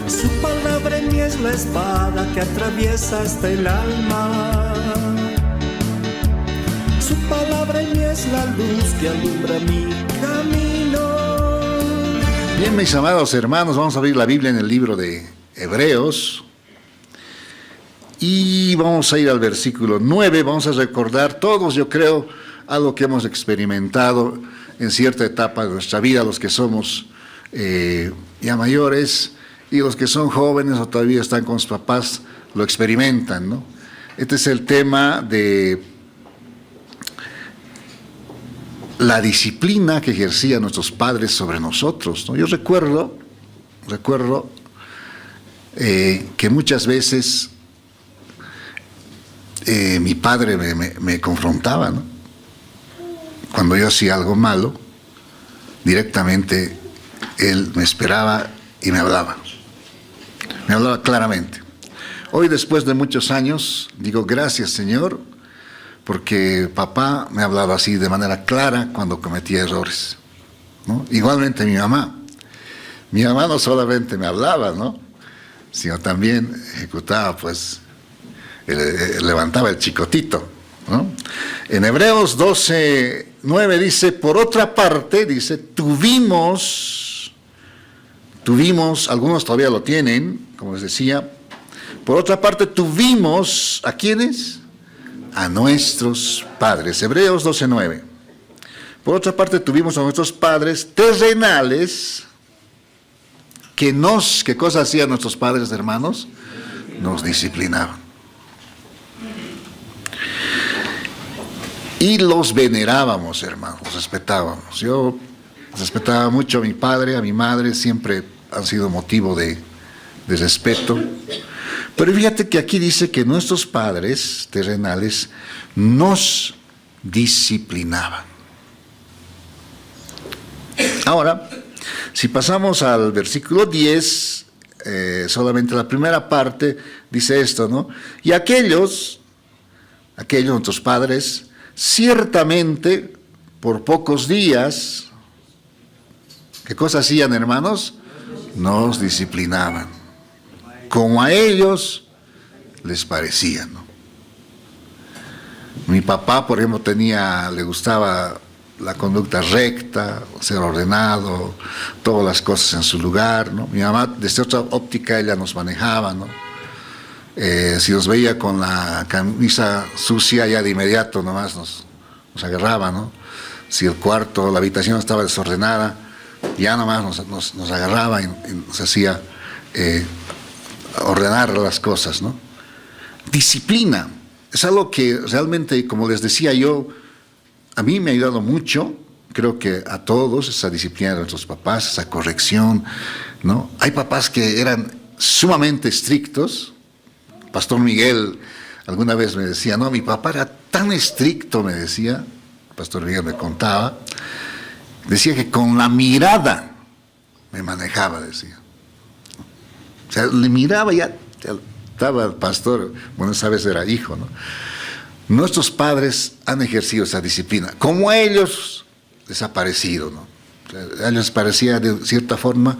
Su palabra en mí es la espada que atraviesa hasta el alma. Su palabra en mí es la luz que alumbra mi camino. Bien, mis amados hermanos, vamos a abrir la Biblia en el libro de Hebreos. Y vamos a ir al versículo 9, vamos a recordar todos, yo creo, algo que hemos experimentado en cierta etapa de nuestra vida, los que somos ya mayores y los que son jóvenes o todavía están con sus papás, lo experimentan, ¿no? Este es el tema de la disciplina que ejercían nuestros padres sobre nosotros, ¿no? Yo recuerdo que muchas veces mi padre me confrontaba, ¿no? Cuando yo hacía algo malo, directamente él me esperaba y me hablaba claramente. Hoy, después de muchos años, digo gracias, Señor, porque papá me hablaba así de manera clara cuando cometía errores, ¿no? Igualmente mi mamá no solamente me hablaba, ¿no?, sino también ejecutaba, pues, levantaba el chicotito, ¿no? En Hebreos 12:9 dice, por otra parte, dice, tuvimos, algunos todavía lo tienen, como les decía, por otra parte tuvimos, ¿a quiénes? A nuestros padres. Hebreos 12:9. Por otra parte tuvimos a nuestros padres terrenales, ¿qué cosa hacían nuestros padres, hermanos? Nos disciplinaban. Y los venerábamos, hermanos, los respetábamos. Yo respetaba mucho a mi padre, a mi madre, siempre han sido motivo de respeto. Pero fíjate que aquí dice que nuestros padres terrenales nos disciplinaban. Ahora, si pasamos al versículo 10, solamente la primera parte dice esto, ¿no? Y aquellos, nuestros padres, ciertamente, por pocos días, ¿qué cosa hacían, hermanos? Nos disciplinaban, como a ellos les parecía, ¿no? Mi papá, por ejemplo, le gustaba la conducta recta, ser ordenado, todas las cosas en su lugar, ¿no? Mi mamá, desde otra óptica, ella nos manejaba, ¿no? Si nos veía con la camisa sucia, ya de inmediato nomás nos agarraba, ¿no? Si el cuarto, la habitación estaba desordenada, ya nomás nos agarraba y nos hacía ordenar las cosas, ¿no? Disciplina es algo que realmente, como les decía yo, a mí me ha ayudado mucho, creo que a todos, esa disciplina de nuestros papás, esa corrección, ¿no? Hay papás que eran sumamente estrictos. Pastor Miguel alguna vez me decía, no, mi papá era tan estricto, me decía, Pastor Miguel me contaba, decía que con la mirada me manejaba, decía. O sea, le miraba ya estaba el pastor, bueno, esa vez era hijo, ¿no? Nuestros padres han ejercido esa disciplina, como a ellos les ha parecido, ¿no? O sea, a ellos les parecía de cierta forma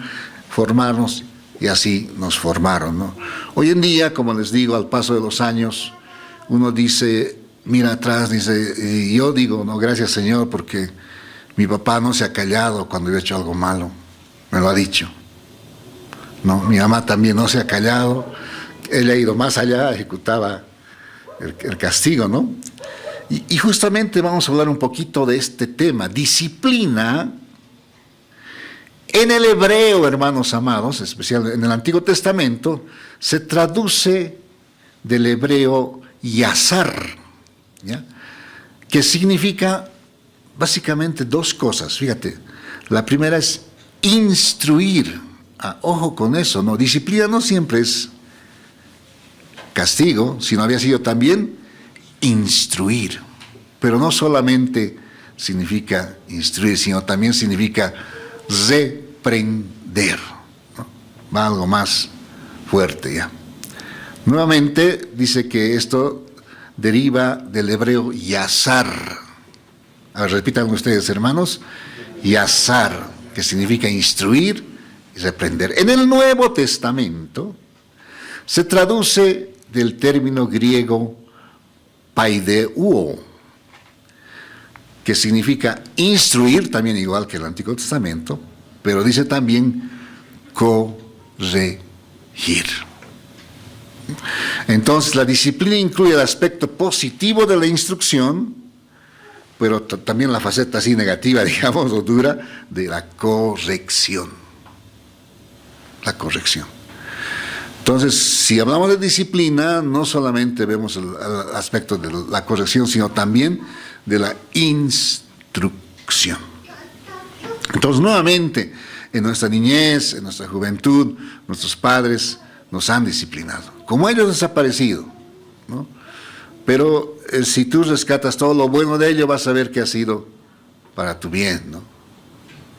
formarnos y así nos formaron, ¿no? Hoy en día, como les digo, al paso de los años, uno dice, mira atrás, dice, y yo digo, no, gracias Señor, porque mi papá no se ha callado cuando yo he hecho algo malo, me lo ha dicho, ¿no? Mi mamá también no se ha callado, ella ha ido más allá, ejecutaba el castigo, ¿no? Y justamente vamos a hablar un poquito de este tema, disciplina. En el hebreo, hermanos amados, especialmente en el Antiguo Testamento, se traduce del hebreo yazar, ¿ya?, que significa básicamente dos cosas. Fíjate, la primera es instruir. Ojo con eso, ¿no? Disciplina no siempre es castigo, sino había sido también instruir. Pero no solamente significa instruir, sino también significa reprender, ¿no? Va algo más fuerte ya. Nuevamente dice que esto deriva del hebreo yazar. A ver, repitan ustedes, hermanos. Yazar, que significa instruir, y reprender. En el Nuevo Testamento se traduce del término griego paideuo, que significa instruir, también igual que el Antiguo Testamento, pero dice también corregir. Entonces la disciplina incluye el aspecto positivo de la instrucción, pero también la faceta así negativa, digamos, o dura, de la corrección. La corrección. Entonces, si hablamos de disciplina, no solamente vemos el aspecto de la corrección, sino también de la instrucción. Entonces, nuevamente, en nuestra niñez, en nuestra juventud, nuestros padres nos han disciplinado. Como ellos desaparecido, ¿no? Pero si tú rescatas todo lo bueno de ello, vas a ver que ha sido para tu bien, ¿no?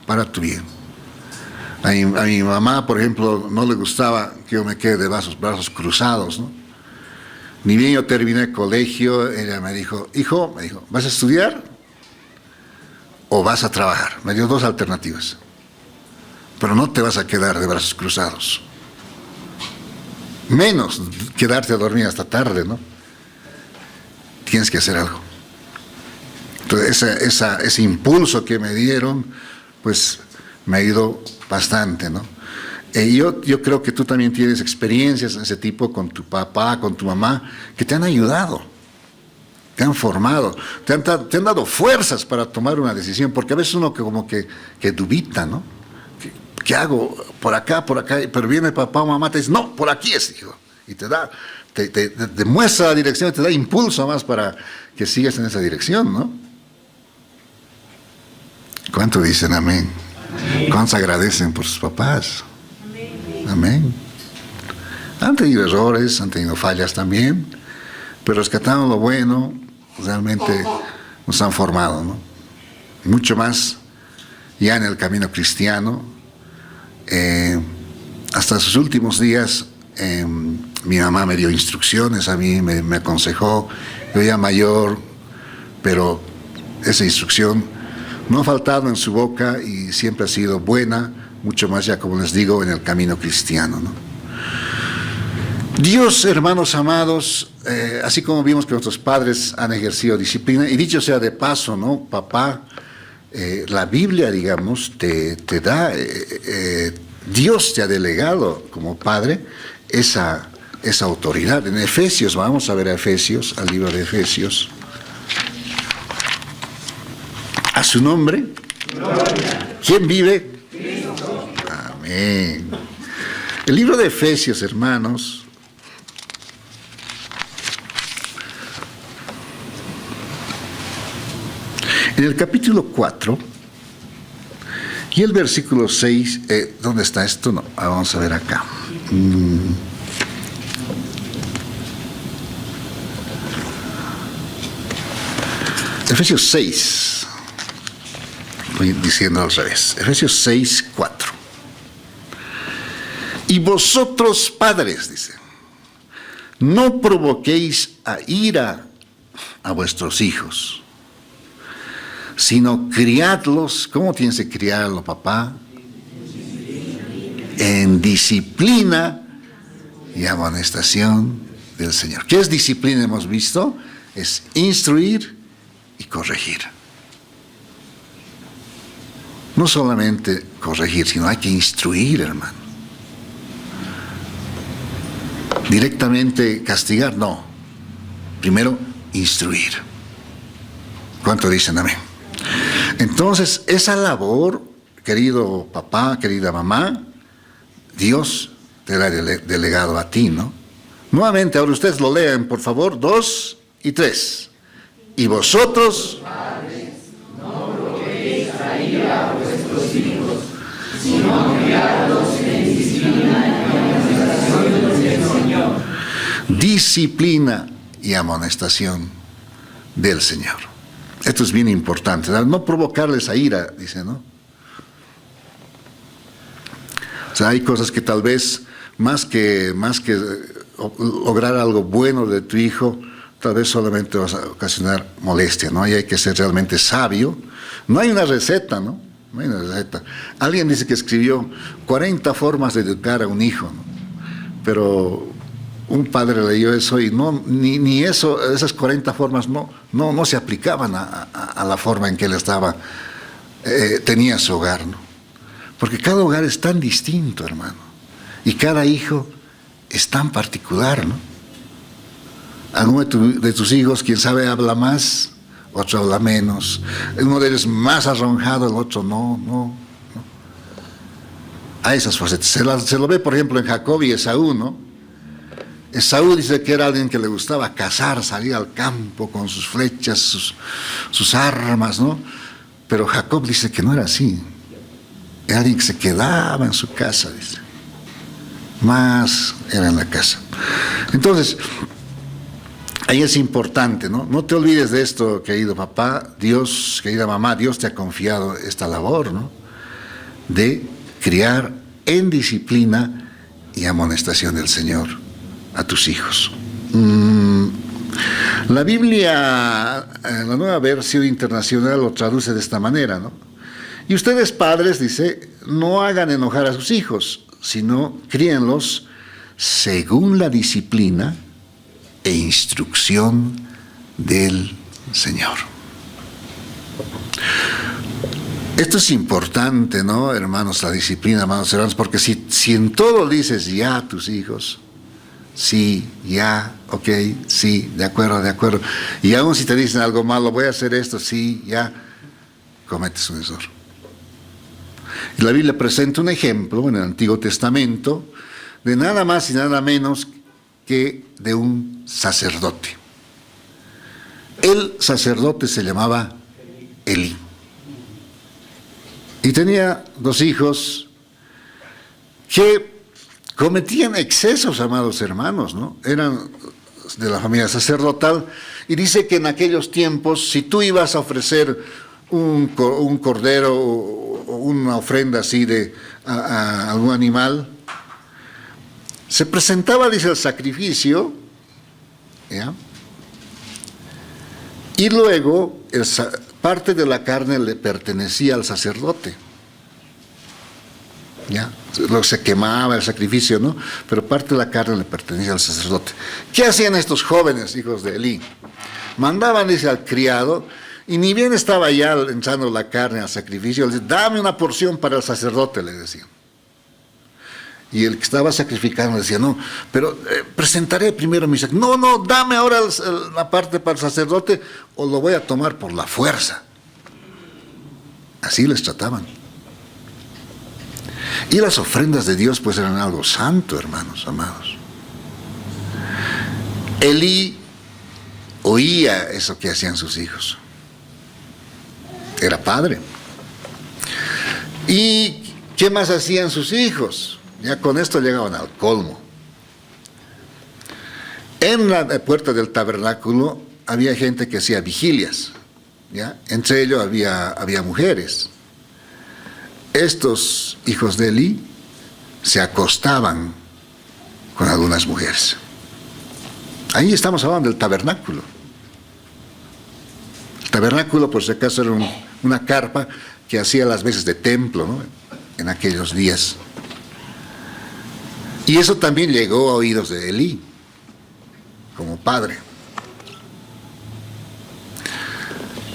Para tu bien. A mi mamá, por ejemplo, no le gustaba que yo me quede de brazos cruzados, ¿no? Ni bien yo terminé el colegio, ella me dijo, hijo, ¿vas a estudiar o vas a trabajar? Me dio dos alternativas. Pero no te vas a quedar de brazos cruzados. Menos quedarte a dormir hasta tarde, ¿no? Tienes que hacer algo. Entonces, ese impulso que me dieron, pues me ayudó bastante, ¿no? Yo creo que tú también tienes experiencias de ese tipo con tu papá, con tu mamá, que te han ayudado, te han formado, te han dado fuerzas para tomar una decisión, porque a veces uno que dubita, ¿no? ¿Qué hago? Por acá, pero viene papá o mamá, te dice, no, por aquí es, hijo, y te muestra la dirección, te da impulso más para que sigas en esa dirección, ¿no? ¿Cuánto dicen amén? ¿Cuántos agradecen por sus papás? Amén. Han tenido errores, han tenido fallas también, pero rescatando lo bueno, realmente nos han formado, ¿no? Mucho más ya en el camino cristiano. Hasta sus últimos días, mi mamá me dio instrucciones, a mí me aconsejó, yo ya mayor, pero esa instrucción no ha faltado en su boca y siempre ha sido buena, mucho más ya, como les digo, en el camino cristiano, ¿no? Dios, hermanos amados, así como vimos que nuestros padres han ejercido disciplina, y dicho sea de paso, ¿no? Papá, la Biblia, digamos, te da, Dios te ha delegado como padre esa autoridad. En Efesios, vamos a ver a Efesios, al libro de Efesios. A su nombre. Gloria. ¿Quién vive? Cristo. Amén. El libro de Efesios, hermanos, en el capítulo 4 y el versículo 6, ¿dónde está esto? No, vamos a ver acá. Efesios 6, voy diciendo al revés, Efesios 6, 4. Y vosotros, padres, dice, no provoquéis a ira a vuestros hijos, sino criadlos. ¿Cómo tienes que criarlo, papá? En disciplina y amonestación del Señor. ¿Qué es disciplina? Hemos visto, es instruir y corregir. No solamente corregir, sino hay que instruir, hermano. Directamente castigar, no. Primero, instruir. ¿Cuánto dicen amén? Entonces, esa labor, querido papá, querida mamá, Dios te la ha delegado a ti, ¿no? Nuevamente, ahora ustedes lo lean, por favor, 2 y 3. Y vosotros, padres, no provoquéis a ira a vuestros hijos, sino criadlos en disciplina y amonestación del Señor. Disciplina y amonestación del Señor. Esto es bien importante, ¿no? No provocarles a ira, dice, ¿no? O sea, hay cosas que tal vez, más que lograr algo bueno de tu hijo, tal vez solamente vas a ocasionar molestia, ¿no? Y hay que ser realmente sabio. No hay una receta, ¿no? Imagínate, alguien dice que escribió 40 formas de educar a un hijo, ¿no? Pero un padre leyó eso y ni eso, esas 40 formas no se aplicaban a la forma en que él tenía su hogar, ¿no? Porque cada hogar es tan distinto, hermano, y cada hijo es tan particular, ¿no? Alguno de tus hijos, quién sabe, habla más, otro habla menos. Uno de ellos más arrojado, el otro no. Hay esas facetas. Se lo ve, por ejemplo, en Jacob y Esaú, ¿no? Esaú dice que era alguien que le gustaba cazar, salir al campo con sus flechas, sus armas, ¿no? Pero Jacob dice que no era así. Era alguien que se quedaba en su casa, dice. Más era en la casa. Entonces, ahí es importante, ¿no? No te olvides de esto, querido papá, Dios, querida mamá, Dios te ha confiado esta labor, ¿no? De criar en disciplina y amonestación del Señor a tus hijos. La Biblia, en la Nueva Versión Internacional, lo traduce de esta manera, ¿no? Y ustedes, padres, dice, no hagan enojar a sus hijos, sino críenlos según la disciplina e instrucción del Señor. Esto es importante, ¿no, hermanos? La disciplina, hermanos, porque si en todo dices ya a tus hijos, sí, ya, ok, sí, de acuerdo, y aún si te dicen algo malo, voy a hacer esto, sí, ya, cometes un error. Y la Biblia presenta un ejemplo en el Antiguo Testamento de nada más y nada menos que de un sacerdote. El sacerdote se llamaba Elí. Y tenía 2 hijos que cometían excesos, amados hermanos, ¿no? Eran de la familia sacerdotal, y dice que en aquellos tiempos, si tú ibas a ofrecer un cordero o una ofrenda así a algún animal, se presentaba, dice, el sacrificio, ¿ya? Y luego parte de la carne le pertenecía al sacerdote, ¿ya? Luego se quemaba el sacrificio, ¿no? Pero parte de la carne le pertenecía al sacerdote. ¿Qué hacían estos jóvenes hijos de Elí? Mandaban, dice, al criado, y ni bien estaba ya echando la carne al sacrificio, le decían, dame una porción para el sacerdote, le decían. Y el que estaba sacrificando decía, no, pero presentaré primero mi sacrificio. No, dame ahora la parte para el sacerdote o lo voy a tomar por la fuerza. Así les trataban. Y las ofrendas de Dios pues eran algo santo, hermanos, amados. Elí oía eso que hacían sus hijos. Era padre. ¿Y qué más hacían sus hijos? Ya con esto llegaban al colmo. En la puerta del tabernáculo había gente que hacía vigilias, ¿ya? Entre ellos había mujeres. Estos hijos de Elí se acostaban con algunas mujeres. Ahí estamos hablando del tabernáculo. El tabernáculo, por si acaso, era una carpa que hacía las veces de templo, ¿no? En aquellos días. Y eso también llegó a oídos de Elí, como padre.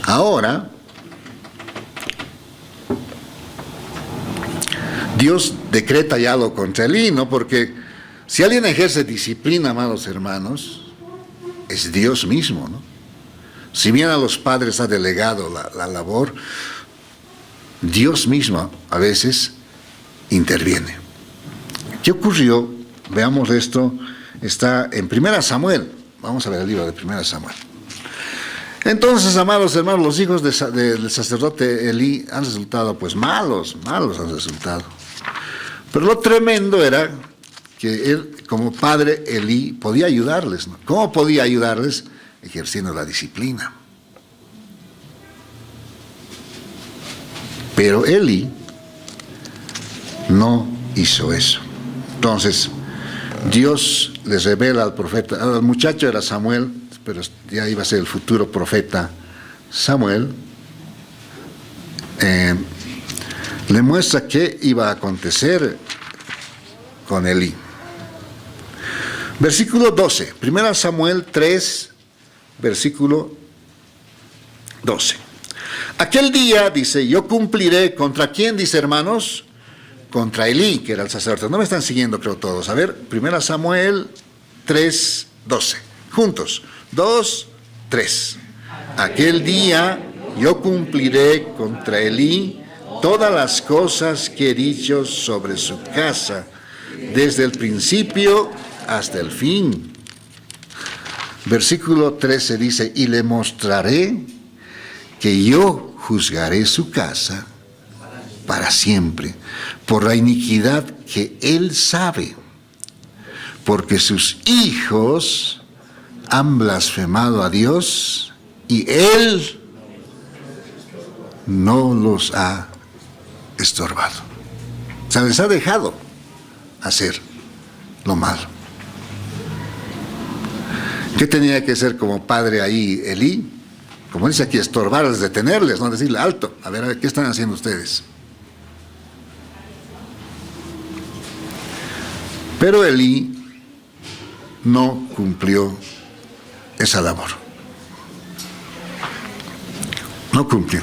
Ahora, Dios decreta ya lo contra Elí, ¿no? Porque si alguien ejerce disciplina, amados hermanos, es Dios mismo, ¿no? Si bien a los padres ha delegado la labor, Dios mismo a veces interviene. ¿Qué ocurrió? Veamos esto, está en 1 Samuel. Vamos a ver el libro de 1 Samuel. Entonces, amados hermanos, los hijos del sacerdote Elí han resultado pues malos han resultado. Pero lo tremendo era que él, como padre, Elí podía ayudarles, ¿no? ¿Cómo podía ayudarles? Ejerciendo la disciplina. Pero Elí no hizo eso. Entonces, Dios les revela al profeta, al muchacho era Samuel, pero ya iba a ser el futuro profeta Samuel. le muestra qué iba a acontecer con Elí. Versículo 12, 1 Samuel 3, versículo 12. Aquel día, dice, yo cumpliré, ¿contra quién, dice, hermanos? Contra Elí, que era el sacerdote. No me están siguiendo, creo, todos. A ver, 1 Samuel 3, 12. Juntos, 2, 3. Aquel día yo cumpliré contra Elí todas las cosas que he dicho sobre su casa, desde el principio hasta el fin. Versículo 13 dice, y le mostraré que yo juzgaré su casa para siempre, por la iniquidad que él sabe, porque sus hijos han blasfemado a Dios y él no los ha estorbado. O sea, les ha dejado hacer lo malo. ¿Qué tenía que hacer como padre ahí Elí? Como dice aquí, estorbarles, detenerles, no decirle alto, a ver, ¿qué están haciendo ustedes? Pero Elí no cumplió esa labor. No cumplió.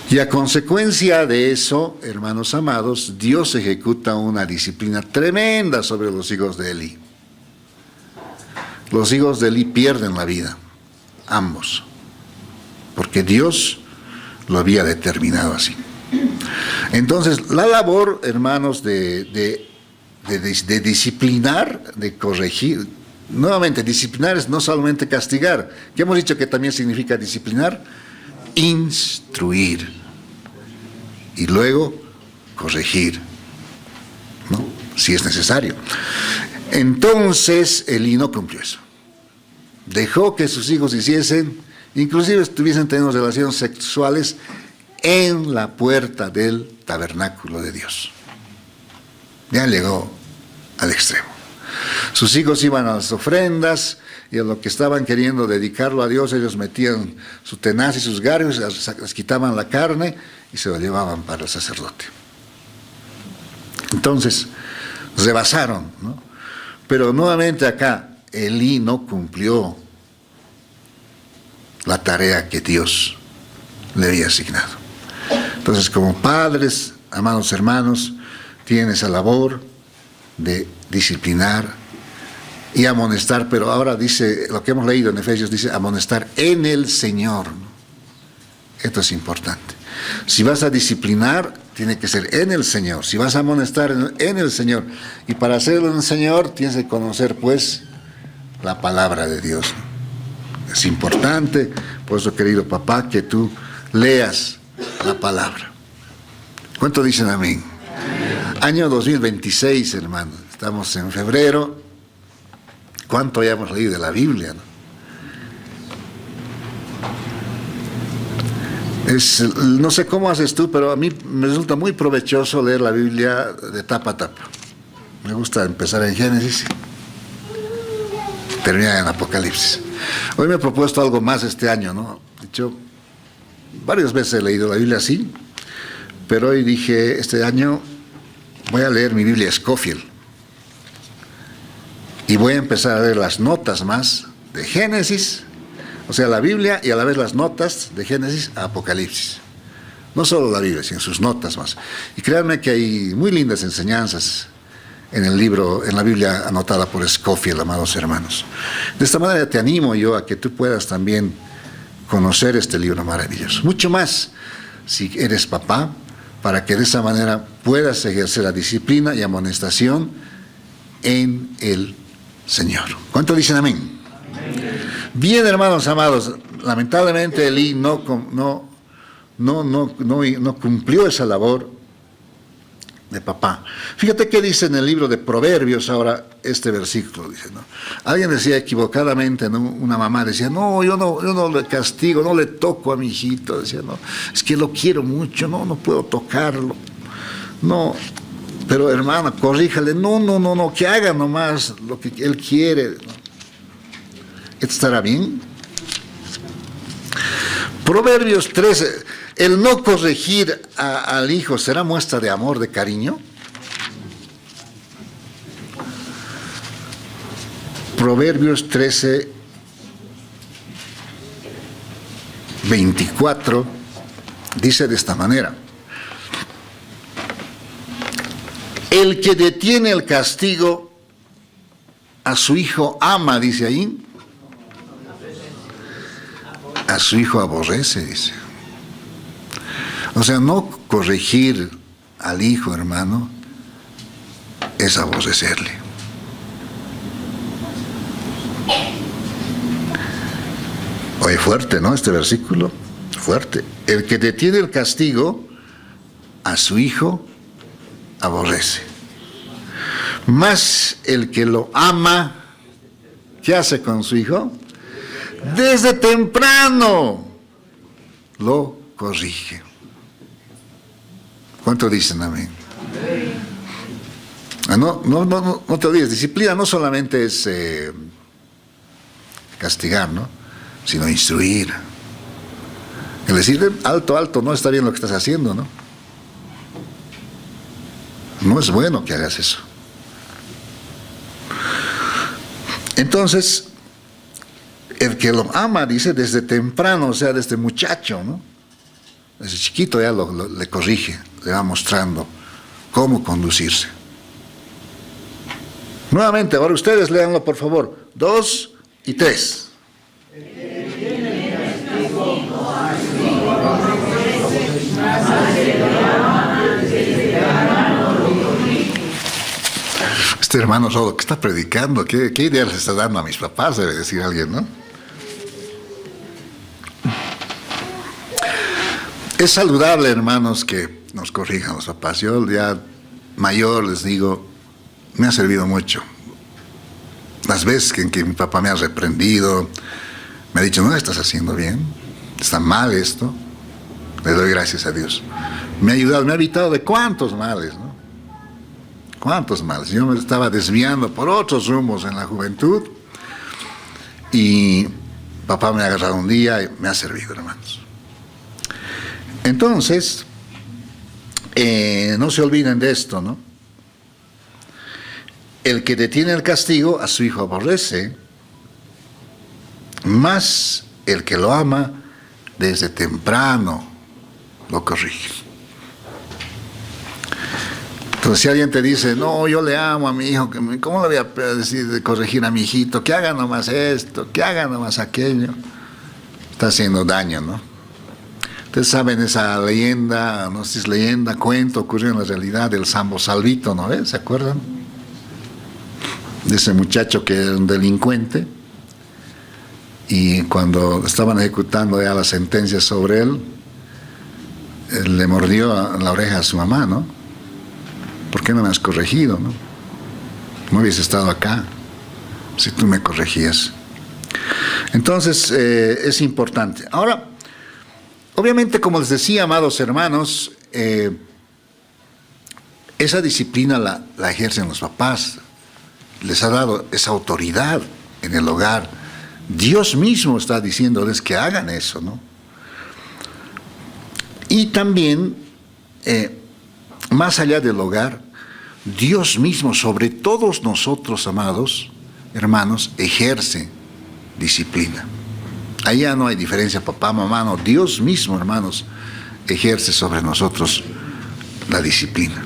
Y a consecuencia de eso, hermanos amados, Dios ejecuta una disciplina tremenda sobre los hijos de Elí. Los hijos de Elí pierden la vida, ambos, porque Dios lo había determinado así. Entonces, la labor, hermanos, de disciplinar, de corregir, nuevamente, disciplinar es no solamente castigar, que hemos dicho que también significa disciplinar, instruir y luego corregir, ¿no? Si es necesario. Entonces Elí no cumplió eso. Dejó que sus hijos hiciesen, inclusive estuviesen teniendo relaciones sexuales en la puerta del tabernáculo de Dios. Ya llegó al extremo. Sus hijos iban a las ofrendas y a lo que estaban queriendo dedicarlo a Dios, ellos metían su tenaz y sus garfios, les quitaban la carne y se lo llevaban para el sacerdote. Entonces, rebasaron, ¿no? Pero nuevamente acá, Elí no cumplió la tarea que Dios le había asignado. Entonces, como padres, amados hermanos, tienen esa labor de disciplinar y amonestar, pero ahora dice, lo que hemos leído en Efesios, dice amonestar en el Señor, ¿no? Esto es importante. Si vas a disciplinar, tiene que ser en el Señor. Si vas a amonestar, en el Señor. Y para hacerlo en el Señor, tienes que conocer, pues, la palabra de Dios. Es importante, por eso, querido papá, que tú leas la palabra. ¿Cuánto dicen amén? Año 2026, hermano. Estamos en febrero. ¿Cuánto ya hemos leído de la Biblia, no? No sé cómo haces tú, pero a mí me resulta muy provechoso leer la Biblia de tapa a tapa. Me gusta empezar en Génesis, terminar en Apocalipsis. Hoy me he propuesto algo más este año, ¿no? De hecho, varias veces he leído la Biblia así, pero hoy dije, este año voy a leer mi Biblia Scofield. Y voy a empezar a leer las notas más de Génesis, o sea, la Biblia y a la vez las notas de Génesis a Apocalipsis. No solo la Biblia, sino sus notas más. Y créanme que hay muy lindas enseñanzas en el libro, en la Biblia anotada por Scofield, amados hermanos. De esta manera te animo yo a que tú puedas también conocer este libro maravilloso. Mucho más si eres papá, para que de esa manera puedas ejercer la disciplina y amonestación en el Señor. ¿Cuánto dicen amén? Bien, hermanos amados, lamentablemente Elí no cumplió esa labor de papá. Fíjate qué dice en el libro de Proverbios ahora este versículo, dice, ¿no? Alguien decía equivocadamente, ¿no? Una mamá decía, no, yo no le castigo, no le toco a mi hijito, decía, no, es que lo quiero mucho, no puedo tocarlo, no, pero hermana, corríjale, no, que haga nomás lo que él quiere, ¿no? ¿Esto estará bien? Proverbios 13, ¿El no corregir al hijo será muestra de amor, de cariño? Proverbios 13, 24 dice de esta manera: el que detiene el castigo a su hijo ama, dice ahí, a su hijo aborrece, dice. O sea, no corregir al hijo, hermano, es aborrecerle. Oye, fuerte, ¿no? Este versículo, fuerte. El que detiene el castigo a su hijo aborrece. Mas el que lo ama, ¿qué hace con su hijo? Desde temprano lo corrige. ¿Cuánto dicen amén? No te olvides, disciplina no solamente es castigar, ¿no? Sino instruir. Es decir, alto, alto, no está bien lo que estás haciendo, ¿no? No es bueno que hagas eso. Entonces, el que lo ama, dice, desde temprano, o sea, desde muchacho, ¿no? Desde chiquito ya le corrige, le va mostrando cómo conducirse. Nuevamente, ahora ustedes léanlo, por favor. 2 y 3. Este hermano solo que está predicando, ¿qué idea les está dando a mis papás? Debe decir alguien, ¿no? Es saludable, hermanos, que nos corrijan los papás. Yo ya mayor les digo, me ha servido mucho. Las veces en que mi papá me ha reprendido, me ha dicho, no estás haciendo bien, está mal esto, le doy gracias a Dios. Me ha ayudado, me ha evitado de cuántos males, ¿no? ¿Cuántos males? Yo me estaba desviando por otros rumbos en la juventud y papá me ha agarrado un día y me ha servido, hermanos. Entonces, no se olviden de esto, ¿no? El que detiene el castigo a su hijo aborrece, mas el que lo ama desde temprano lo corrige. Entonces, si alguien te dice, no, yo le amo a mi hijo, ¿cómo le voy a decir de corregir a mi hijito? Que haga nomás esto, que haga nomás aquello. Está haciendo daño, ¿no? Ustedes saben esa leyenda, no sé si es leyenda, cuento, ocurrió en la realidad del Sambo Salvito, ¿no ves? ¿Se acuerdan? De ese muchacho que era un delincuente y cuando estaban ejecutando ya la sentencia sobre él le mordió la oreja a su mamá, ¿no? ¿Por qué no me has corregido, no? No hubiese estado acá si tú me corregías. Entonces, es importante. Ahora, obviamente, como les decía, amados hermanos, esa disciplina la ejercen los papás. Les ha dado esa autoridad en el hogar. Dios mismo está diciéndoles que hagan eso, ¿no? Y también, más allá del hogar, Dios mismo sobre todos nosotros, amados hermanos, ejerce disciplina. Allá no hay diferencia, papá, mamá, no. Dios mismo, hermanos, ejerce sobre nosotros la disciplina.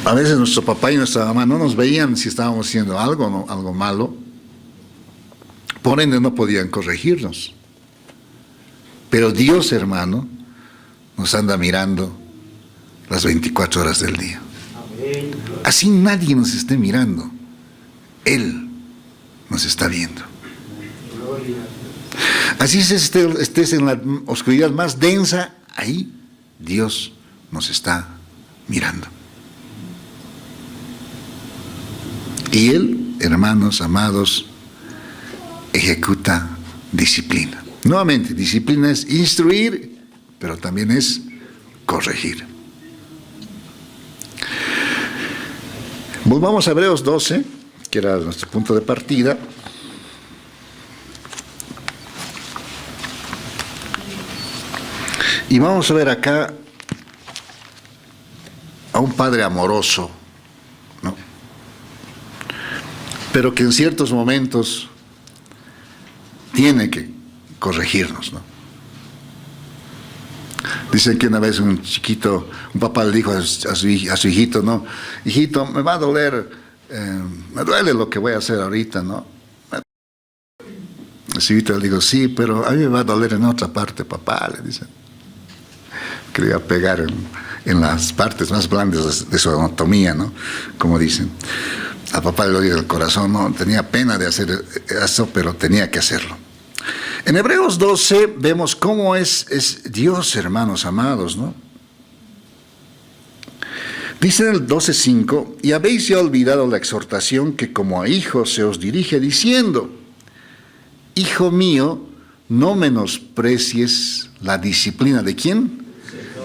A veces nuestro papá y nuestra mamá no nos veían si estábamos haciendo algo, ¿no? Algo malo. Por ende no podían corregirnos. Pero Dios, hermano, nos anda mirando las 24 horas del día. Así nadie nos esté mirando. Él nos está viendo. Así estés en la oscuridad más densa, ahí Dios nos está mirando. Y Él, hermanos amados, ejecuta disciplina. Nuevamente, disciplina es instruir, pero también es corregir. Volvamos a Hebreos 12, que era nuestro punto de partida. Y vamos a ver acá a un padre amoroso, ¿no? Pero que en ciertos momentos tiene que corregirnos, ¿no? Dicen que una vez un papá le dijo a su hijito, ¿no? Hijito, me va a doler, me duele lo que voy a hacer ahorita, ¿no? Su hijito le dijo, sí, pero a mí me va a doler en otra parte, papá, le dicen. Que le iba a pegar en las partes más blandas de su anatomía, ¿no? Como dicen. A papá le dolía el corazón, no tenía pena de hacer eso, pero tenía que hacerlo. En Hebreos 12 vemos cómo es Dios, hermanos amados, ¿no? Dice en el 12:5, y habéis ya olvidado la exhortación que como a hijos se os dirige diciendo, hijo mío, no menosprecies la disciplina ¿de quién?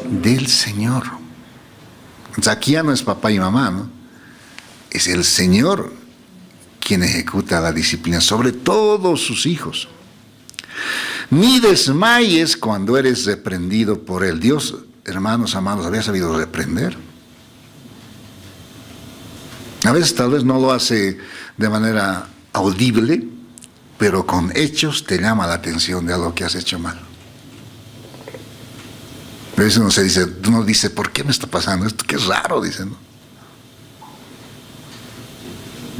Del Señor. O sea, aquí ya no es papá y mamá, ¿no? Es el Señor quien ejecuta la disciplina sobre todos sus hijos. Ni desmayes cuando eres reprendido por Él. Dios, hermanos amados, había sabido reprender. A veces tal vez no lo hace de manera audible, pero con hechos te llama la atención de algo que has hecho mal. A veces uno dice, ¿por qué me está pasando esto? Qué raro, dicen, ¿no?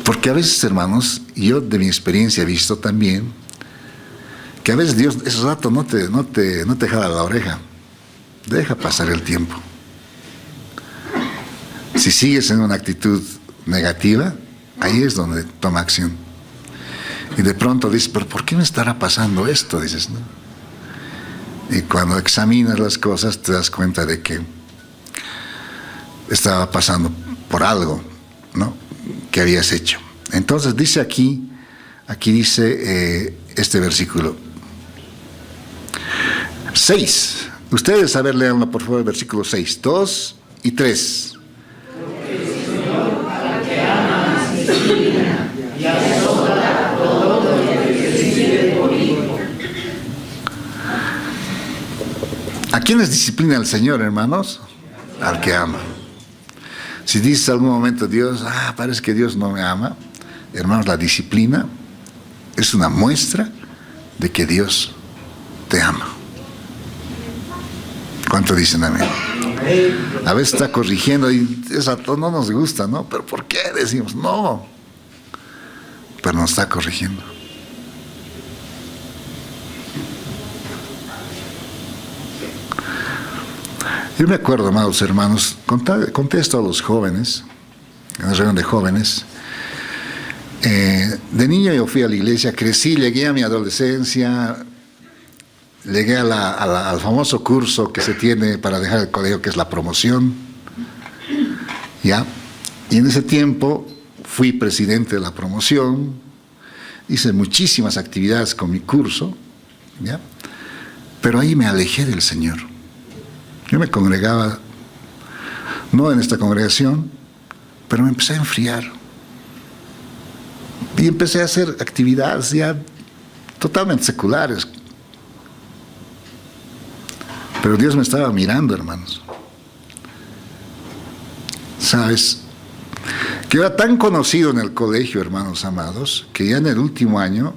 Porque a veces, hermanos, yo de mi experiencia he visto también que a veces Dios ese rato no te jala la oreja, deja pasar el tiempo. Si sigues en una actitud negativa, ahí es donde toma acción. Y de pronto dices, ¿pero por qué me estará pasando esto? Dices, ¿no? Y cuando examinas las cosas te das cuenta de que estaba pasando por algo, ¿no? Que habías hecho. Entonces dice aquí dice este versículo 6. Ustedes, a ver, léanlo por favor, el versículo 6, 2 y 3. ¿A quiénes disciplina el Señor, hermanos? Al que ama. Si dices algún momento, Dios, parece que Dios no me ama, hermanos, la disciplina es una muestra de que Dios te ama. ¿Cuánto dicen amén? A veces está corrigiendo y eso no nos gusta, ¿no? ¿Pero por qué decimos no? Pero nos está corrigiendo. Yo me acuerdo, amados hermanos, conté esto a los jóvenes, en la reunión de jóvenes. De niño yo fui a la iglesia, crecí, llegué a mi adolescencia, llegué al famoso curso que se tiene para dejar el colegio, que es la promoción, ¿ya? Y en ese tiempo fui presidente de la promoción, hice muchísimas actividades con mi curso, ¿ya? Pero ahí me alejé del Señor. Yo me congregaba, no en esta congregación, pero me empecé a enfriar. Y empecé a hacer actividades ya totalmente seculares. Pero Dios me estaba mirando, hermanos. ¿Sabes? Que era tan conocido en el colegio, hermanos amados, que ya en el último año,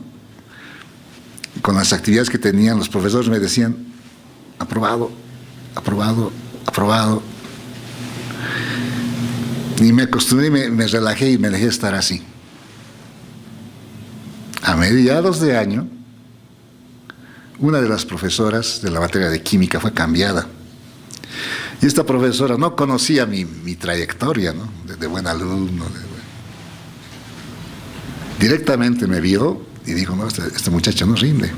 con las actividades que tenían, los profesores me decían, aprobado, aprobado, aprobado. Y me acostumbré, me relajé y me dejé estar así. A mediados de año, una de las profesoras de la materia de química fue cambiada. Y esta profesora no conocía mi trayectoria, ¿no? De buen alumno. Directamente me vio y dijo, no, este muchacho no rinde.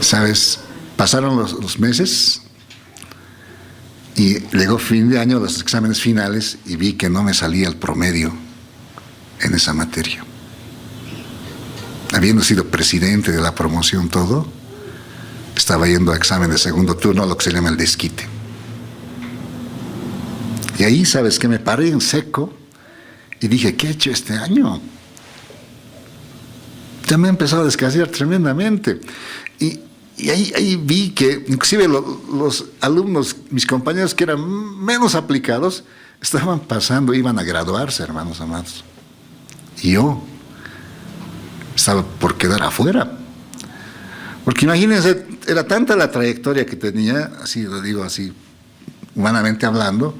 ¿Sabes? Pasaron los meses y llegó fin de año, los exámenes finales, y vi que no me salía el promedio en esa materia. Habiendo sido presidente de la promoción todo, estaba yendo a examen de segundo turno, lo que se llama el desquite. Y ahí, ¿sabes qué? Me paré en seco y dije, ¿qué he hecho este año? Ya me he empezado a descansar tremendamente. Y ahí vi que inclusive los alumnos, mis compañeros que eran menos aplicados, estaban pasando, iban a graduarse, hermanos amados. Y yo estaba por quedar afuera. Porque imagínense, era tanta la trayectoria que tenía, así lo digo así, humanamente hablando,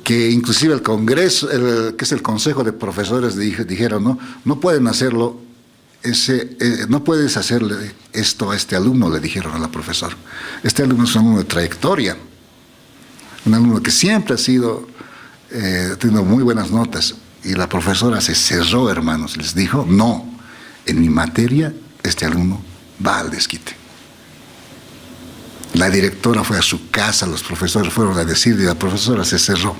que inclusive el Congreso, que es el Consejo de Profesores, dijeron, no pueden hacerlo, no puedes hacerle esto a este alumno, le dijeron a la profesora. Este alumno es un alumno de trayectoria, un alumno que siempre ha sido, tenido muy buenas notas, y la profesora se cerró, hermanos, les dijo, no, en mi materia, este alumno va al desquite. La directora fue a su casa, los profesores fueron a decirle, y la profesora se cerró.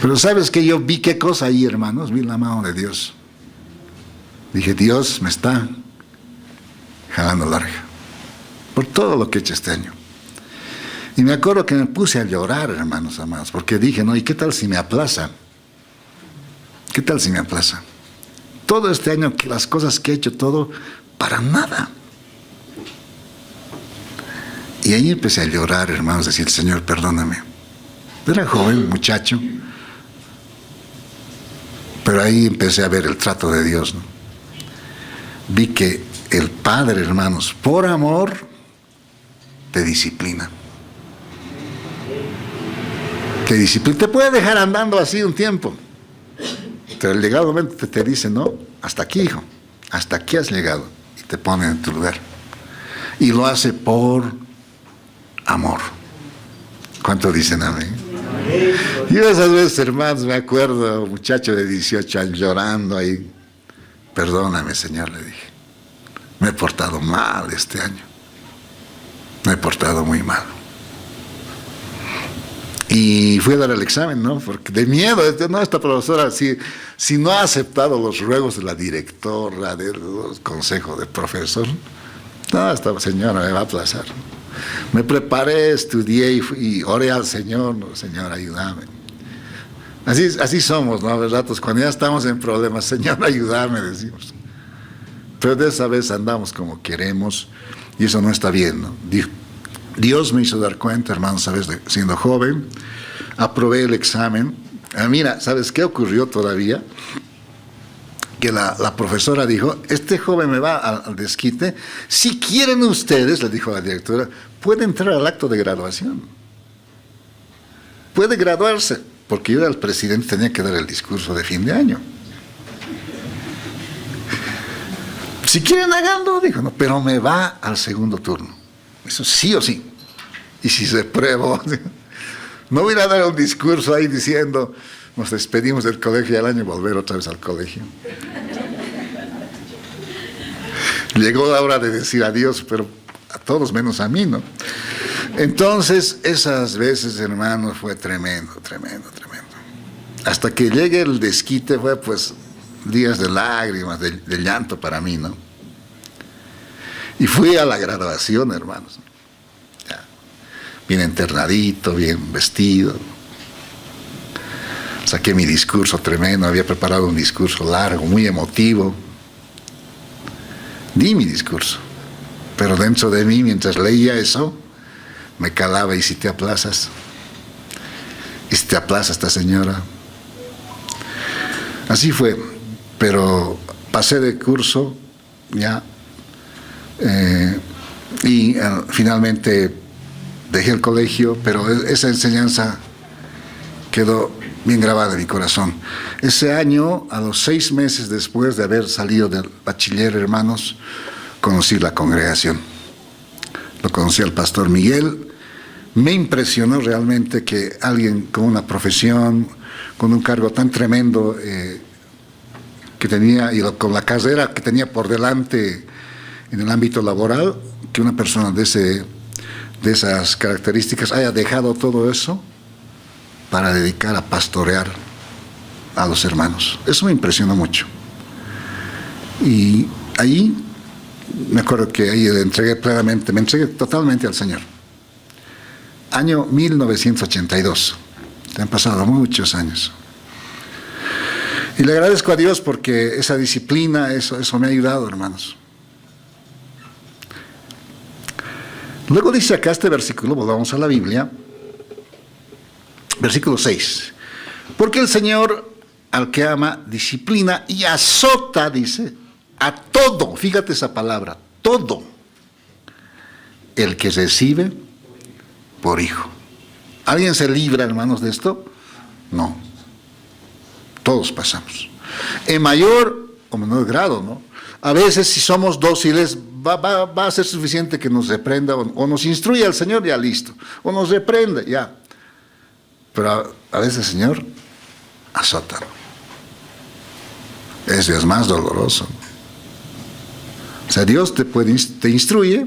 Pero ¿sabes qué? Yo vi qué cosa ahí, hermanos, vi la mano de Dios. Dije, Dios me está jalando larga por todo lo que he hecho este año. Y me acuerdo que me puse a llorar, hermanos amados, porque dije, no, ¿y qué tal si me aplaza? ¿Qué tal si me aplaza? Todo este año, que las cosas que he hecho, todo, para nada. Y ahí empecé a llorar, hermanos, decir, Señor, perdóname. Era joven, muchacho, pero ahí empecé a ver el trato de Dios, ¿no? Vi que el Padre, hermanos, por amor, te disciplina. Te disciplina. Te puede dejar andando así un tiempo, pero el llegado momento te dice, no, hasta aquí, hijo, hasta aquí has llegado, y te pone en tu lugar. Y lo hace por amor. ¿Cuánto dicen amén? Yo esas veces, hermanos, me acuerdo, un muchacho de 18 años llorando ahí. Perdóname, Señor, le dije. Me he portado mal este año. Me he portado muy mal. Y fui a dar el examen, ¿no? Porque de miedo, no, esta profesora, si no ha aceptado los ruegos de la directora, del consejo de profesor, no, esta señora me va a aplazar. Me preparé, estudié y oré al Señor, no, Señor, ayúdame. Así somos, ¿no? A los ratos, cuando ya estamos en problemas, Señor, ayúdame, decimos. Pero de esa vez andamos como queremos, y eso no está bien, ¿no? Dios me hizo dar cuenta, hermanos, ¿sabes? Siendo joven, aprobé el examen. Mira, ¿sabes qué ocurrió todavía? Que la profesora dijo, este joven me va al desquite, si quieren ustedes, le dijo la directora, puede entrar al acto de graduación. Puede graduarse, porque yo era el presidente, tenía que dar el discurso de fin de año. Si quieren háganlo, dijo, no, pero me va al segundo turno. Eso sí o sí. Y si se prueba, no voy a dar un discurso ahí diciendo, nos despedimos del colegio y al año volver otra vez al colegio. Llegó la hora de decir adiós, pero a todos menos a mí, ¿no? Entonces, esas veces, hermanos, fue tremendo, tremendo, tremendo. Hasta que llegue el desquite fue, pues, días de lágrimas, de llanto para mí, ¿no? Y fui a la graduación, hermanos. Ya, bien internadito, bien vestido. Saqué mi discurso tremendo, había preparado un discurso largo, muy emotivo. Di mi discurso, pero dentro de mí, mientras leía eso, me calaba, ¿y si te aplazas? ¿Y si te aplaza esta señora? Así fue, pero pasé de curso ya, y finalmente dejé el colegio, pero esa enseñanza quedó bien grabada en mi corazón. Ese año, a los 6 meses después de haber salido del bachiller, hermanos, conocí la congregación. Lo conocí al pastor Miguel. Me impresionó realmente que alguien con una profesión, con un cargo tan tremendo que tenía, y con la carrera que tenía por delante en el ámbito laboral, que una persona de esas características haya dejado todo eso para dedicar a pastorear a los hermanos. Eso me impresionó mucho. Y ahí, me acuerdo que ahí me entregué totalmente al Señor. Año 1982. Han pasado muchos años. Y le agradezco a Dios porque esa disciplina, eso me ha ayudado, hermanos. Luego dice acá este versículo, volvamos a la Biblia, versículo 6. Porque el Señor al que ama disciplina y azota, dice, a todo, fíjate esa palabra, todo el que recibe por hijo. ¿Alguien se libra, hermanos, de esto? No. Todos pasamos. En mayor o menor grado, ¿no? A veces, si somos dóciles, va a ser suficiente que nos reprenda o nos instruya el Señor, ya listo. O nos reprenda, ya. Pero a veces el Señor azota. Eso es más doloroso. O sea, Dios te instruye,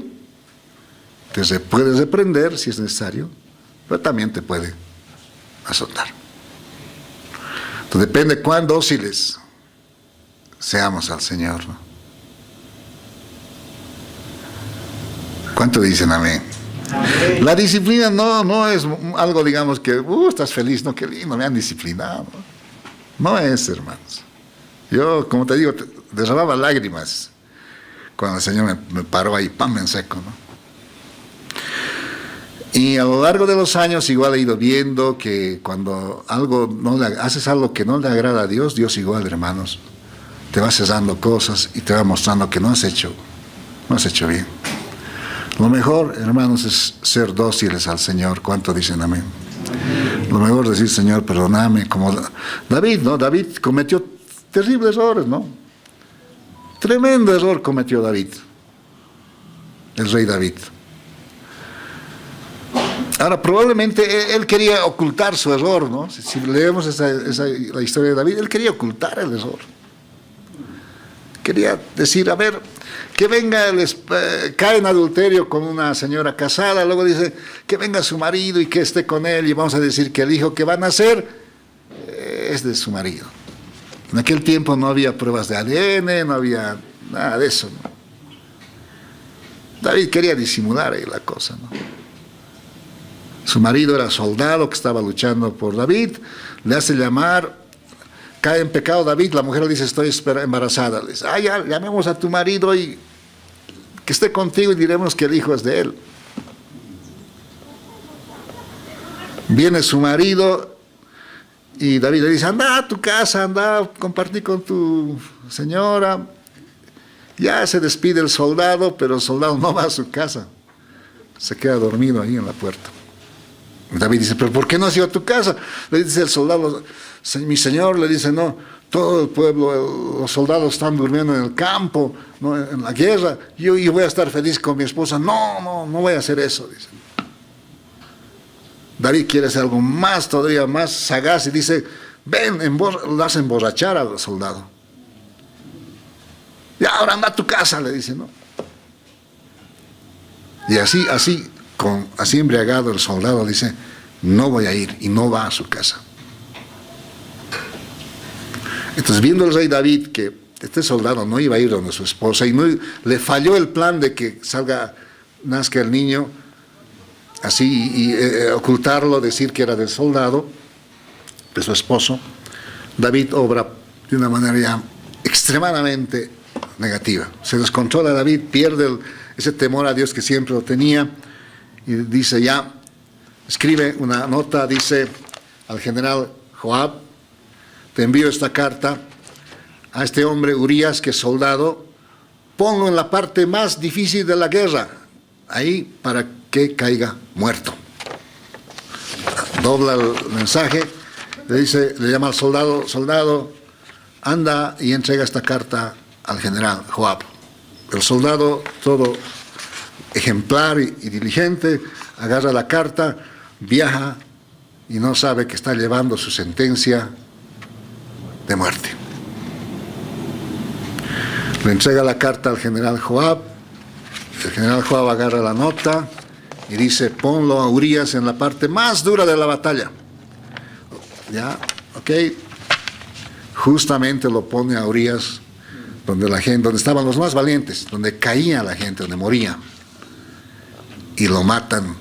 te puede reprender si es necesario, pero también te puede azotar. Entonces depende cuán dóciles seamos al Señor, ¿no? ¿Cuánto dicen amén? Amén. La disciplina no es algo, digamos, que estás feliz, no, qué lindo, me han disciplinado. No es, hermanos. Yo, como te digo, derramaba lágrimas cuando el Señor me paró ahí, ¡pam!, en seco, ¿no? Y a lo largo de los años igual he ido viendo que cuando haces algo que no le agrada a Dios, Dios igual, hermanos, te va cerrando cosas y te va mostrando que no has hecho bien. Lo mejor, hermanos, es ser dóciles al Señor. ¿Cuánto dicen amén? Lo mejor es decir, Señor, perdóname, como David, ¿no? David cometió terribles errores, ¿no? Tremendo error cometió David, el rey David. Ahora, probablemente él quería ocultar su error, ¿no? Si leemos la historia de David, él quería ocultar el error. Quería decir, a ver, que venga, cae en adulterio con una señora casada, luego dice, que venga su marido y que esté con él, y vamos a decir que el hijo que va a nacer es de su marido. En aquel tiempo no había pruebas de ADN, no había nada de eso, ¿no? David quería disimular ahí la cosa, ¿no? Su marido era soldado que estaba luchando por David, le hace llamar, cae en pecado David, la mujer le dice, estoy embarazada. Le dice, ya, llamemos a tu marido y que esté contigo y diremos que el hijo es de él. Viene su marido y David le dice, anda a tu casa, anda a compartir con tu señora. Ya se despide el soldado, pero el soldado no va a su casa, se queda dormido ahí en la puerta. David dice, pero ¿por qué no has ido a tu casa? Le dice el soldado, mi señor, le dice, no, todo el pueblo, los soldados están durmiendo en el campo, ¿no?, en la guerra, yo voy a estar feliz con mi esposa. No voy a hacer eso, dice. David quiere hacer algo más, todavía más sagaz, y dice, ven, lo hace emborrachar al soldado. Ya, ahora anda a tu casa, le dice, ¿no? Y así embriagado el soldado dice, no voy a ir, y no va a su casa. Entonces, viendo el rey David que este soldado no iba a ir donde su esposa y le falló el plan de que nazca el niño así y ocultarlo, decir que era del soldado, de su esposo, David obra de una manera ya extremadamente negativa. Se descontrola David, pierde ese temor a Dios que siempre lo tenía. Y dice escribe una nota, dice al general Joab, te envío esta carta a este hombre Urías, que es soldado, ponlo en la parte más difícil de la guerra, ahí para que caiga muerto. Dobla el mensaje, le llama al soldado, anda y entrega esta carta al general Joab. El soldado, todo ejemplar y diligente, agarra la carta, viaja y no sabe que está llevando su sentencia de muerte. Le entrega la carta al general Joab, el general Joab agarra la nota y dice, ponlo a Urías en la parte más dura de la batalla. Ya, ok, justamente lo pone a Urías donde estaban los más valientes, donde caía la gente, donde moría. Y lo matan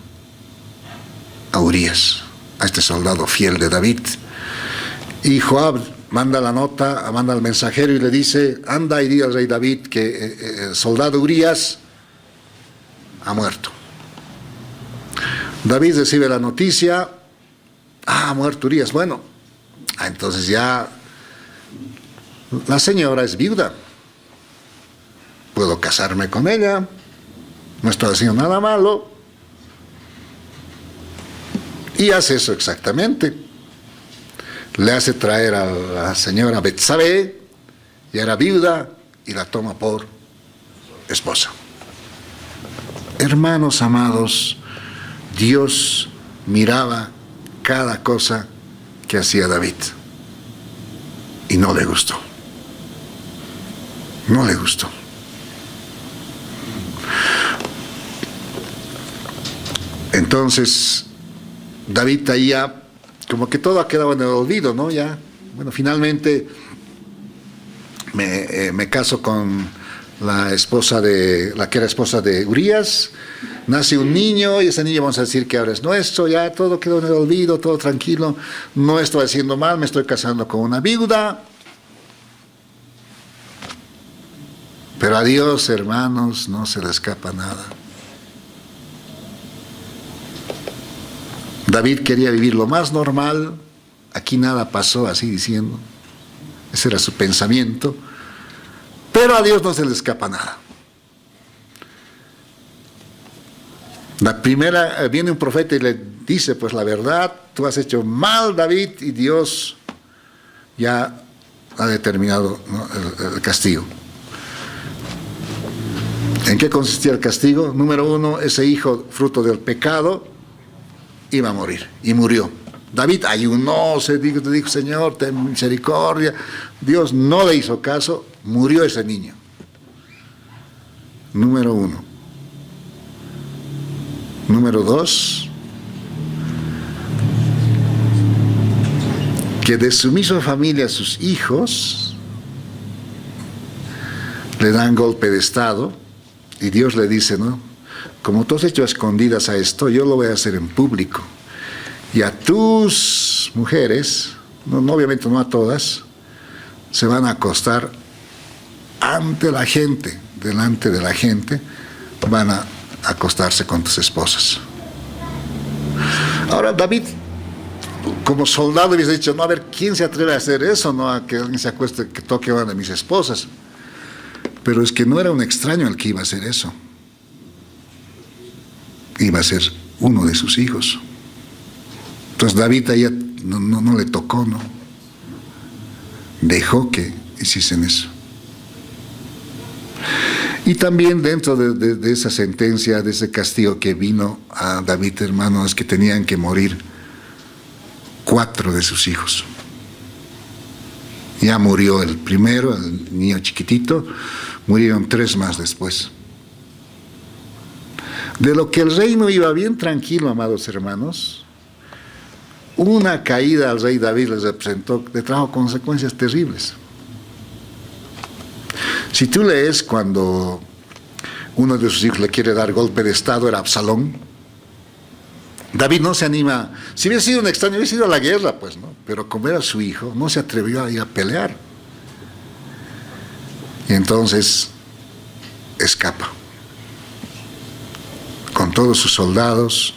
a Urías, a este soldado fiel de David. Y Joab manda la nota, manda al mensajero y le dice, anda y di al rey David que el soldado Urías ha muerto. David recibe la noticia, ha muerto Urías. Bueno, entonces ya la señora es viuda. Puedo casarme con ella, no estoy haciendo nada malo. Y hace eso exactamente. Le hace traer a la señora Betsabé, ya era viuda, y la toma por esposa. Hermanos amados, Dios miraba cada cosa que hacía David y no le gustó. No le gustó. Entonces, David ahí ya, como que todo ha quedado en el olvido, ¿no? Ya, bueno, finalmente me caso con la que era esposa de Urías, nace un niño y ese niño vamos a decir que ahora es nuestro, ya todo quedó en el olvido, todo tranquilo, no estoy haciendo mal, me estoy casando con una viuda. Pero a Dios, hermanos, no se le escapa nada. David quería vivir lo más normal, aquí nada pasó, así diciendo. Ese era su pensamiento. Pero a Dios no se le escapa nada. La primera, viene un profeta y le dice, pues la verdad, tú has hecho mal, David, y Dios ya ha determinado, ¿no?, el castigo. ¿En qué consistía el castigo? Número 1, ese hijo fruto del pecado iba a morir, y murió. David ayunó, se dijo, Señor, ten misericordia. Dios no le hizo caso, murió ese niño. Número 1. Número 2, que de su misma familia sus hijos le dan golpe de estado y Dios le dice, ¿no?, como tú has hecho a escondidas a esto, yo lo voy a hacer en público. Y a tus mujeres, no, obviamente no a todas, se van a acostar ante la gente, delante de la gente, van a acostarse con tus esposas. Ahora David, como soldado, hubiese dicho, no, a ver, ¿quién se atreve a hacer eso? No, a que alguien se acueste, que toque a una de mis esposas. Pero es que no era un extraño el que iba a hacer eso. Iba a ser uno de sus hijos. Entonces David ahí no le tocó, ¿no? Dejó que hiciesen eso. Y también dentro de esa sentencia, de ese castigo que vino a David, hermano, es que tenían que morir 4 de sus hijos. Ya murió el primero, el niño chiquitito, murieron 3 más después. De lo que el reino iba bien tranquilo, amados hermanos, una caída al rey David le trajo consecuencias terribles. Si tú lees cuando uno de sus hijos le quiere dar golpe de estado, era Absalón, David no se anima. Si hubiera sido un extraño, hubiera ido a la guerra, pues, ¿no? Pero como era su hijo, no se atrevió a ir a pelear. Y entonces escapa con todos sus soldados,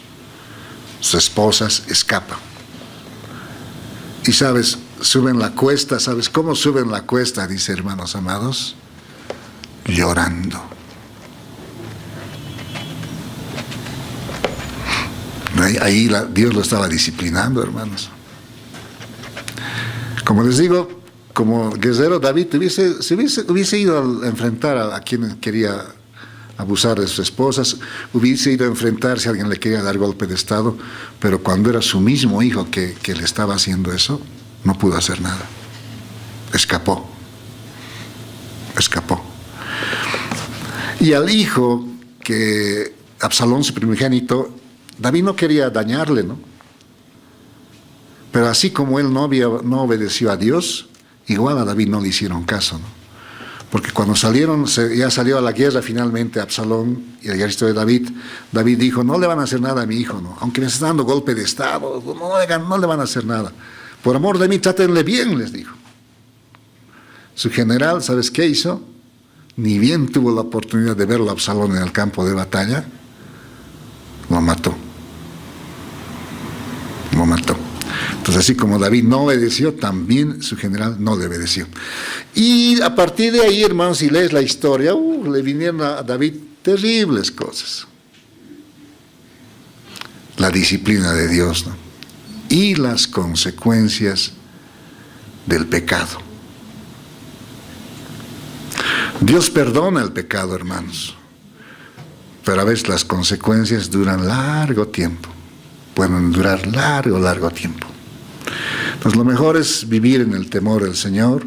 sus esposas, escapa. Y sabes, suben la cuesta. ¿Sabes cómo suben la cuesta? Dice, hermanos amados, llorando. Ahí Dios lo estaba disciplinando, hermanos. Como les digo, como guerrero, David hubiese ido a enfrentar a quien quería abusar de sus esposas, hubiese ido a enfrentar si alguien le quería dar golpe de estado, pero cuando era su mismo hijo que le estaba haciendo eso, no pudo hacer nada. Escapó. Y al hijo, que Absalón, su primogénito, David no quería dañarle, ¿no? Pero así como él no obedeció a Dios, igual a David no le hicieron caso, ¿no? Porque cuando ya salió a la guerra finalmente Absalón y el ejército de David, David dijo, no le van a hacer nada a mi hijo, ¿no? Aunque me esté dando golpe de estado, no le van a hacer nada. Por amor de mí, trátenle bien, les dijo. Su general, ¿sabes qué hizo? Ni bien tuvo la oportunidad de verlo a Absalón en el campo de batalla, lo mató. lo mató. Entonces, así como David no obedeció, también su general no le obedeció. Y a partir de ahí, hermanos, si lees la historia, le vinieron a David terribles cosas. La disciplina de Dios, ¿no? Y las consecuencias del pecado. Dios perdona el pecado, hermanos, pero a veces las consecuencias duran largo tiempo. Pueden durar largo tiempo. Entonces lo mejor es vivir en el temor del Señor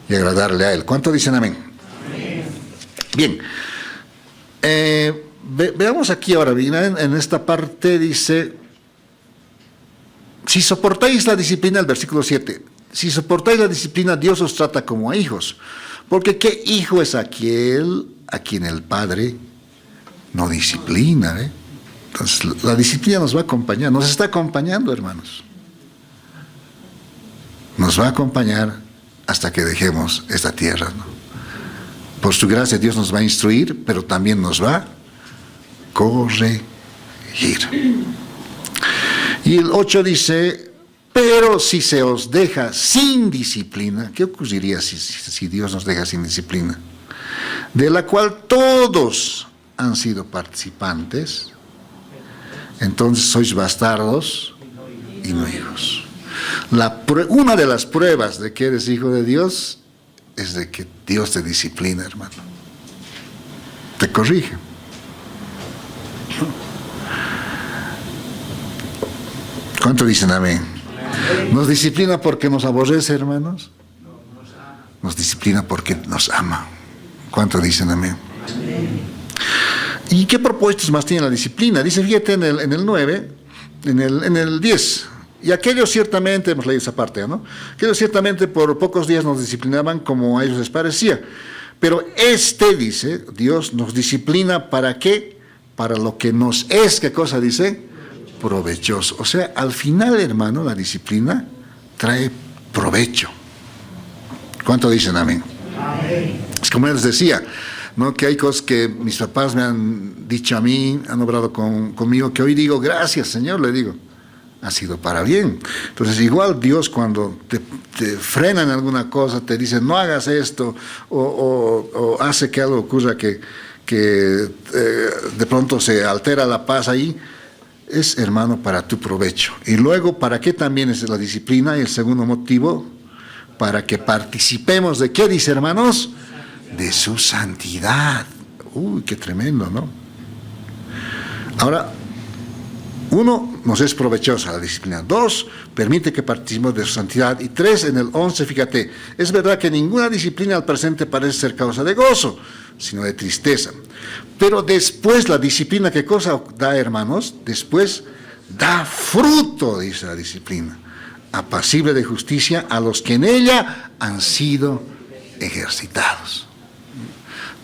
y agradarle a Él. ¿Cuánto dicen amén? Amén. Bien. Veamos aquí ahora, en esta parte dice, si soportáis la disciplina, el versículo 7, si soportáis la disciplina, Dios os trata como a hijos. Porque ¿qué hijo es aquel a quien el Padre no disciplina? Entonces, la disciplina nos va a acompañar, nos está acompañando, hermanos. Nos va a acompañar hasta que dejemos esta tierra, ¿no? Por su gracia Dios nos va a instruir, pero también nos va a corregir. Y el 8 dice, pero si se os deja sin disciplina, ¿qué ocurriría si Dios nos deja sin disciplina? De la cual todos han sido participantes, entonces sois bastardos y no hijos. Una de las pruebas de que eres hijo de Dios es de que Dios te disciplina, hermano. Te corrige. ¿Cuánto dicen amén? ¿Nos disciplina porque nos aborrece, hermanos? Nos disciplina porque nos ama. ¿Cuánto dicen amén? ¿Y qué propósitos más tiene la disciplina? Dice, fíjate en el 9, en el 10. Y aquellos ciertamente, hemos leído esa parte, ¿no? Aquellos ciertamente por pocos días nos disciplinaban como a ellos les parecía. Pero dice, Dios nos disciplina ¿para qué? Para lo que nos es, ¿qué cosa dice? Provechoso. O sea, al final, hermano, la disciplina trae provecho. ¿Cuánto dicen amén? Amén. Es como les decía, ¿no? Que hay cosas que mis papás me han dicho a mí, han obrado conmigo, que hoy digo, gracias, Señor, le digo. Ha sido para bien. Entonces, igual Dios cuando te frena en alguna cosa, te dice, no hagas esto, o hace que algo ocurra que de pronto se altera la paz ahí, es, hermano, para tu provecho. Y luego, ¿para qué también es la disciplina? Y el segundo motivo, para que participemos de ¿qué dice, hermanos? De su santidad. Uy, qué tremendo, ¿no? Ahora, 1, nos es provechosa la disciplina. 2, permite que participemos de su santidad. Y 3, en el 11, fíjate, es verdad que ninguna disciplina al presente parece ser causa de gozo, sino de tristeza. Pero después la disciplina, ¿qué cosa da, hermanos? Después da fruto, dice la disciplina, apacible de justicia a los que en ella han sido ejercitados.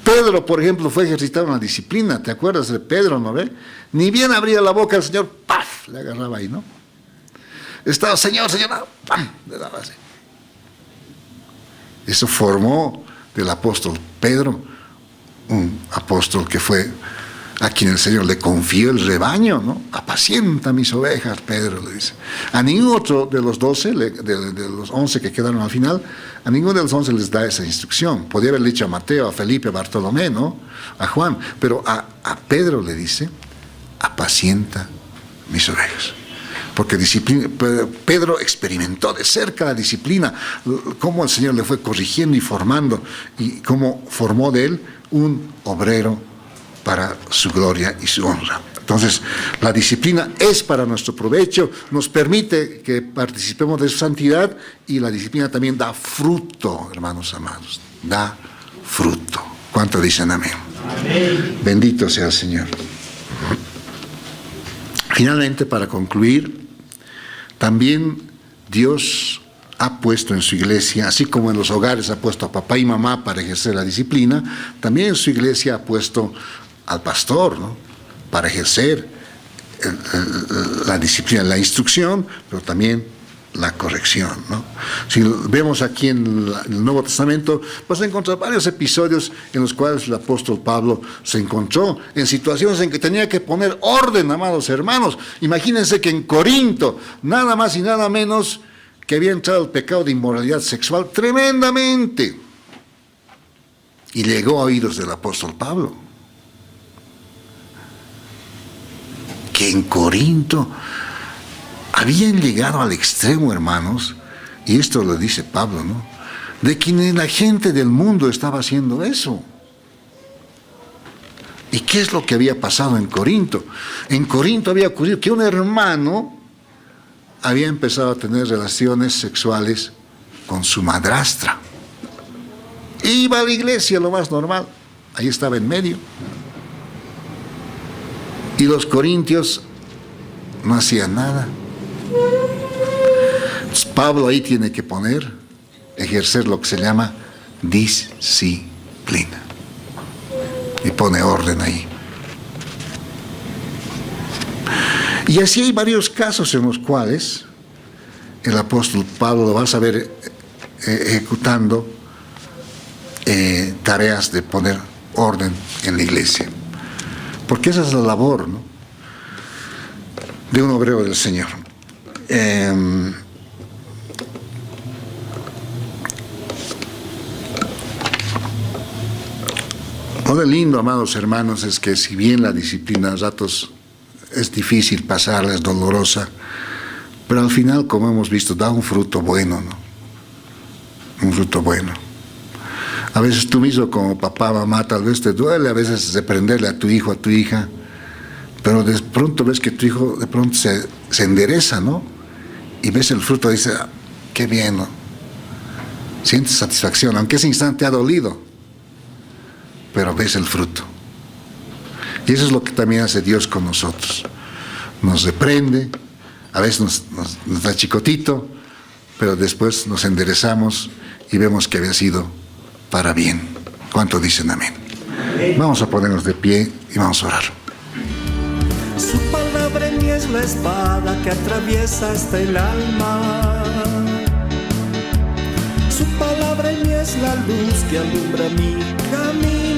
Pedro, por ejemplo, fue ejercitado en la disciplina. ¿Te acuerdas de Pedro, no ve? Ni bien abría la boca el Señor, ¡paf!, le agarraba ahí, ¿no? Estaba, Señor, no, ¡pam!, le daba así. Eso formó del apóstol Pedro un apóstol que fue a quien el Señor le confió el rebaño, ¿no? Apacienta mis ovejas, Pedro le dice. A ningún otro de los 12, de los 11 que quedaron al final, a ninguno de los 11 les da esa instrucción. Podría haberle dicho a Mateo, a Felipe, a Bartolomé, ¿no? A Juan, pero a Pedro le dice, apacienta mis ovejas. Porque Pedro experimentó de cerca la disciplina, cómo el Señor le fue corrigiendo y formando, y cómo formó de él un obrero para su gloria y su honra. Entonces, la disciplina es para nuestro provecho, nos permite que participemos de su santidad, y la disciplina también da fruto, hermanos amados, da fruto. ¿Cuánto dicen amén? Amén. Bendito sea el Señor. Finalmente, para concluir, también Dios ha puesto en su iglesia, así como en los hogares ha puesto a papá y mamá para ejercer la disciplina, también en su iglesia ha puesto al pastor, ¿no?, para ejercer la disciplina, la instrucción, pero también la corrección, ¿no? Si vemos aquí en el Nuevo Testamento, vas a encontrar varios episodios en los cuales el apóstol Pablo se encontró en situaciones en que tenía que poner orden, amados hermanos. Imagínense que en Corinto, nada más y nada menos que había entrado el pecado de inmoralidad sexual tremendamente. Y llegó a oídos del apóstol Pablo. Que en Corinto habían llegado al extremo, hermanos, y esto lo dice Pablo, ¿no? De que ni la gente del mundo estaba haciendo eso. ¿Y qué es lo que había pasado en Corinto? En Corinto había ocurrido que un hermano había empezado a tener relaciones sexuales con su madrastra. Iba a la iglesia, lo más normal, ahí estaba en medio. Y los corintios no hacían nada. Entonces, Pablo ahí tiene que ejercer lo que se llama disciplina. Y pone orden ahí. Y así hay varios casos en los cuales el apóstol Pablo lo vas a ver ejecutando tareas de poner orden en la iglesia. Porque esa es la labor, ¿no?, de un obrero del Señor. Lo de lindo, amados hermanos, es que si bien la disciplina a ratos es difícil pasarla, es dolorosa, pero al final, como hemos visto, da un fruto bueno, ¿no? Un fruto bueno. A veces tú mismo como papá, mamá, tal vez te duele a veces reprenderle a tu hijo, a tu hija, pero de pronto ves que tu hijo de pronto se endereza, ¿no? Y ves el fruto y dices, ah, qué bien, ¿no? Sientes satisfacción, aunque ese instante ha dolido, pero ves el fruto. Y eso es lo que también hace Dios con nosotros. Nos reprende, a veces nos da chicotito, pero después nos enderezamos y vemos que había sido para bien. ¿Cuánto dicen amén? Vamos a ponernos de pie y vamos a orar. Su palabra en mí es la espada que atraviesa hasta el alma. Su palabra en mí es la luz que alumbra mi camino.